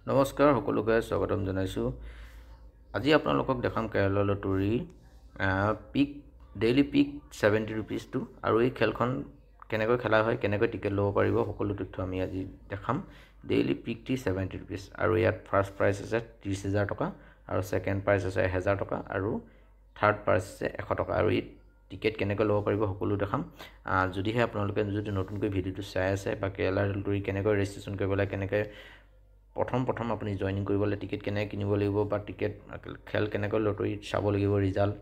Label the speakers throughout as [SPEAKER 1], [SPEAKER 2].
[SPEAKER 1] নমস্কাৰ সকলোকে স্বাগতম জনাইছোঁ। আজি আপোনালোকক দেখাম কেৰালা লটাৰী পিক ডেইলি পিক 70 ৰুপিজটো আৰু এই খেলখন কেনেকৈ খেলা হয়, কেনেকৈ টিকেট ল'ব পাৰিব, সকলো তথ্য আমি আজি দেখাম। ডেইলি পিকটি 70 ৰুপিজ আৰু ইয়াত ফাৰ্ষ্ট প্ৰাইজ আছে 30,000 টকা আৰু ছেকেণ্ড প্ৰাইজ আছে 1,000 টকা আৰু থাৰ্ড প্ৰাইজ আছে 100 টকা আৰু এই টিকেট কেনেকৈ ল'ব পাৰিব সকলো দেখাম। যদিহে আপোনালোকে যদি নতুনকৈ ভিডিঅ'টো চাই আছে বা কেৰালা লটাৰী কেনেকৈ ৰেজিষ্ট্ৰেশ্যন কৰিব লাগে, কেনেকৈ প্ৰথম আপুনি জইনিং কৰিবলৈ টিকেট কেনেকৈ কিনিব লাগিব বা টিকেট খেল কেনেকৈ লটাৰীত চাব লাগিব, ৰিজাল্ট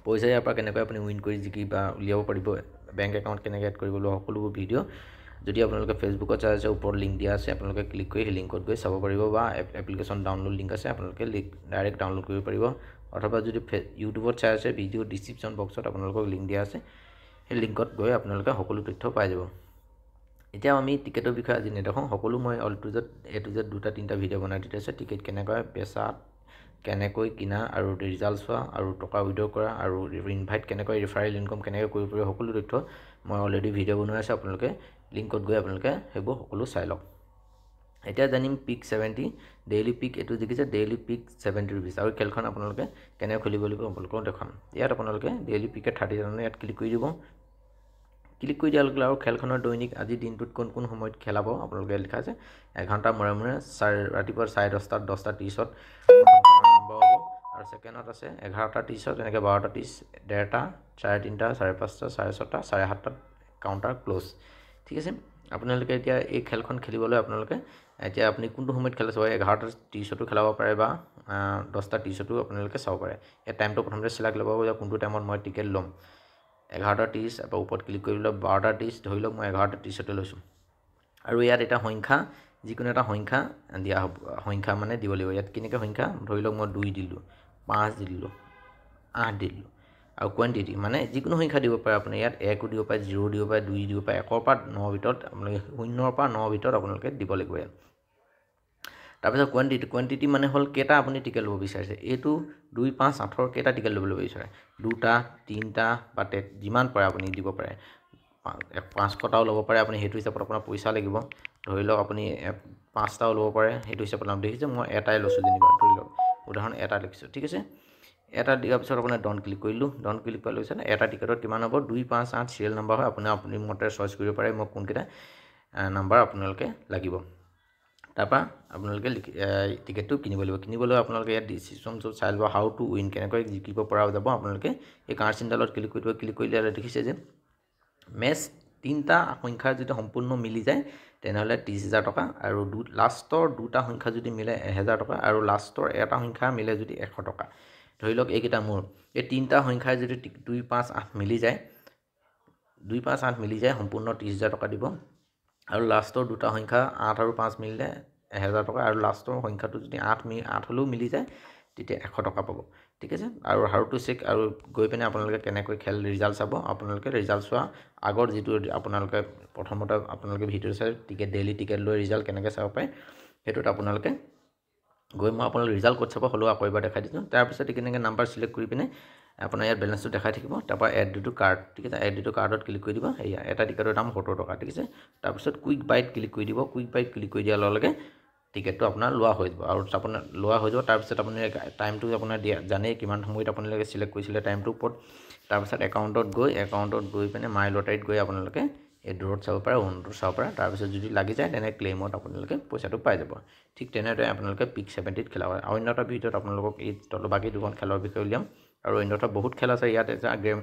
[SPEAKER 1] পইচা ইয়াৰ পৰা কেনেকৈ আপুনি উইন কৰি জিকি বা উলিয়াব পাৰিব, বেংক একাউণ্ট কেনেকৈ এড কৰিব লাগিব, সকলোবোৰ ভিডিঅ' যদি আপোনালোকে ফেচবুকত চাই আছে ওপৰত লিংক দিয়া আছে, আপোনালোকে ক্লিক কৰি সেই লিংকত গৈ চাব পাৰিব বা এপ্লিকেশ্যন ডাউনলোড লিংক আছে, আপোনালোকে ডাইৰেক্ট ডাউনলোড কৰিব পাৰিব। অথবা যদি ইউটিউবত চাই আছে ভিডিঅ' ডিছক্ৰিপশ্যন বক্সত আপোনালোকক লিংক দিয়া আছে, সেই লিংকত গৈ আপোনালোকে সকলো তথ্য পাই যাব। এতিয়া আমি টিকেটৰ বিষয়ে আজি নেদেখোঁ, সকলো মই এ টু জেড দুটা তিনিটা ভিডিঅ' বনাই দি আছে। টিকেট কেনেকৈ বেচা, কেনেকৈ কিনা আৰু ৰিজাল্ট চোৱা আৰু টকা উইড্ৰ কৰা আৰু ইনভাইট কেনেকৈ ৰিফাৰেল ইনকম কেনেকৈ কৰিব পাৰিব, সকলো তথ্য মই অলৰেডি ভিডিঅ' বনাই আছে। আপোনালোকে লিংকত গৈ আপোনালোকে সেইবোৰ সকলো চাই লওক। এতিয়া জানিম পিক 70 ডেইলি পিক, এইটো দেখিছে ডেইলি পিক 70 ৰুপিজ আৰু খেলখন আপোনালোকে কেনেকৈ খেলিব লাগিব আপোনালোকক দেখাম। ইয়াত আপোনালোকে ডেইলি পিকে 30 ইয়াত ক্লিক কৰি দিব। ক্লিক কৰি দিয়াৰ লগে লগে আৰু খেলখনৰ দৈনিক আজিৰ দিনটোত কোন সময়ত খেলাব আপোনালোকে লিখা আছে। 1 ঘণ্টা মূৰে মূৰে ৰাতিপুৱা 10:30, 10:30 আৰম্ভ হ'ব আৰু ছেকেণ্ডত আছে 11:30, এনেকৈ 12:30, 1:30, 3:30, 5:30, 6:30, 7:30 কাউণ্টাৰ ক্ল'জ। ঠিক আছে, আপোনালোকে এতিয়া এই খেলখন খেলিবলৈ আপোনালোকে এতিয়া আপুনি কোনটো সময়ত খেলা চাব, 11:30 খেলাব পাৰে বা 10:30 আপোনালোকে চাব পাৰে। এই টাইমটো প্ৰথমতে চিলেক্ট ল'ব যে কোনটো টাইমত মই টিকেট ল'ম। 11:30 বা ওপৰত ক্লিক কৰি লওক, 12:30 ধৰি লওক মই 11:30 লৈছোঁ আৰু ইয়াত এটা সংখ্যা, যিকোনো এটা সংখ্যা দিয়া হ'ব, সংখ্যা মানে দিব লাগিব। ইয়াত কেনেকৈ সংখ্যা, ধৰি লওক মই 2 দিলোঁ, 5 দি দিলোঁ, 8 দি দিলোঁ আৰু কোৱান্টিটি মানে যিকোনো সংখ্যা দিব পাৰে আপুনি। ইয়াত 1 দিব পাৰে, 0 দিব পাৰে, 2 দিব পাৰে, 1 পৰা 9 ভিতৰত আপোনালোকে 0 পৰা 9 ভিতৰত আপোনালোকে দিব লাগিব ইয়াত। তাৰপিছত কোৱান্টিটি মানে হ'ল কেইটা আপুনি টিকেট ল'ব বিচাৰিছে। এইটো 2, 5, 8 কেইটা টিকেট ল'বলৈ বিচাৰে, 2টা, 3টা বা যিমান পাৰে আপুনি দিব পাৰে। 500টাও ল'ব পাৰে আপুনি, সেইটো হিচাপত আপোনাৰ পইচা লাগিব। ধৰি লওক আপুনি 5টাও ল'ব পাৰে, সেইটো হিচাপত নাম দেখিছে। মই এটাই লৈছোঁ যেনিবা, ধৰি লওক উদাহৰণ এটা লিখিছোঁ। ঠিক আছে, এটা দিয়াৰ পিছত আপোনাৰ ডন ক্লিক কৰিলোঁ। ডন ক্লিক কৰাৰ পিছত এটা টিকেটত কিমান হ'ব, 2, 5, 8 চিৰিয়েল নাম্বাৰ হয়। আপুনি মতে চইচ কৰিব পাৰে মোক কোনকেইটা নাম্বাৰ আপোনালোকে লাগিব। তাৰপৰা আপোনালোকে টিকেটটো কিনিব লাগিব। কিনিবলৈ আপোনালোকে ইয়াত ডিচিশ্যনটো চাই ল'ব, হাউ টু উইন, কেনেকৈ জিকিব পৰা যাব। আপোনালোকে এই কাৰ্ড চিনডালত ক্লিক কৰি দিব। ক্লিক কৰি দিলে দেখিছে যে মেচ 3টা সংখ্যা যদি সম্পূৰ্ণ মিলি যায় তেনেহ'লে 30,000 টকা আৰু লাষ্টৰ 2টা সংখ্যা যদি মিলে 1,000 টকা আৰু লাষ্টৰ এটা সংখ্যা মিলে যদি 100 টকা। ধৰি লওক এইকেইটা মোৰ, এই 3টা সংখ্যাই যদি 2, 5, 8 মিলি যায়, 2, 5, 8 মিলি যায় সম্পূৰ্ণ 30,000 টকা দিব আৰু লাষ্টৰ 2টা সংখ্যা 8 আৰু 5 মিলিলে 1,000 টকা আৰু লাষ্টৰ সংখ্যাটো যদি 8 হ'লেও মিলি যায় তেতিয়া 100 টকা পাব। ঠিক আছে, আৰু হাউ টু চেক আৰু গৈ পিনে আপোনালোকে কেনেকৈ খেল ৰিজাল্ট চাব। আপোনালোকে ৰিজাল্ট চোৱা আগৰ যিটো আপোনালোকে প্ৰথমতে আপোনালোকে ভিডিঅ' চাই ডেইলি টিকেট লৈ ৰিজাল্ট কেনেকৈ চাব পাৰে, সেইটোত আপোনালোকে গৈ মই আপোনালোকে ৰিজাল্ট ক'ত চাব হ'লেও আকৌ এবাৰ দেখাই দিছোঁ। তাৰপিছত কেনেকৈ নাম্বাৰ চিলেক্ট কৰি পিনে আপোনাৰ ইয়াত বেলেঞ্চটো দেখাই থাকিব। তাৰপৰা এড টু কাৰ্ড, ঠিক আছে, এড টু কাৰ্ডত ক্লিক কৰি দিব। এয়া এটা টিকেটৰ দাম 70 টকা। ঠিক আছে, তাৰপিছত কুইক বাইট ক্লিক কৰি দিব। কুইক বাইট ক্লিক কৰি দিয়াৰ লগে লগে টিকেটটো আপোনাৰ লোৱা হৈ যাব আৰু আপোনাৰ লোৱা হৈ যাব। তাৰপিছত আপুনি টাইমটো আপোনাৰ জানেই কিমান সময়ত আপোনালোকে চিলেক্ট কৰিছিলে টাইমটোৰ ওপৰত। তাৰপিছত একাউণ্টত গৈ পিনে মাই লটাৰীত গৈ আপোনালোকে এই দূৰত চাব পাৰে, উইণ্ড'ত চাব পাৰে। তাৰপিছত যদি লাগি যায় তেনে ক্লেইমত আপোনালোকে পইচাটো পাই যাব। ঠিক তেনেদৰে আপোনালোকে পিক 70ত খেলা হয়। অন্য এটা ভিডিঅ'ত আপোনালোকক এই বাকী দুখন খেলৰ বিষয়ে উলিয়াম আৰু অন্যথা বহুত খেল আছে। ইয়াত এটা গেম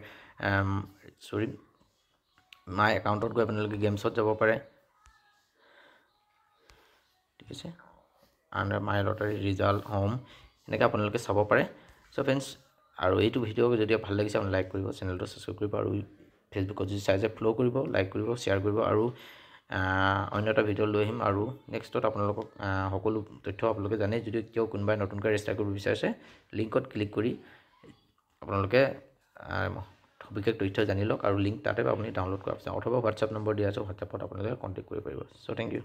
[SPEAKER 1] মাই একাউণ্টত গৈ আপোনালোকে গেমছত যাব পাৰে। ঠিক আছে, under my lottery, result, home, এনেকৈ আপোনালোকে চাব পাৰে। চ' ফ্ৰেণ্ডছ, আৰু এইটো ভিডিঅ' যদি ভাল লাগিছে আপুনি লাইক কৰিব, চেনেলটো ছাবস্ক্ৰাইব কৰিব আৰু ফেচবুকত যদি চাই ফ'ল' কৰিব, লাইক কৰিব, শ্বেয়াৰ কৰিব আৰু অন্য এটা ভিডিঅ' লৈ আহিম। আৰু নেক্সটত আপোনালোকক সকলো তথ্য আপোনালোকে জানে। যদি কিয় কোনোবাই নতুনকৈ ৰেজিষ্টাৰ কৰিব বিচাৰিছে, লিংকত ক্লিক কৰি আপোনালোকে বিশেষ তথ্য জানি লওক আৰু লিংক তাতে আপুনি ডাউনলোড কৰাৰ পিছত অথবা হোৱাটছআপ নম্বৰ দিয়া আছে, হোৱাটছআপত আপোনালোকে কণ্টেক্ট কৰিব পাৰিব। চ' থেংক ইউ।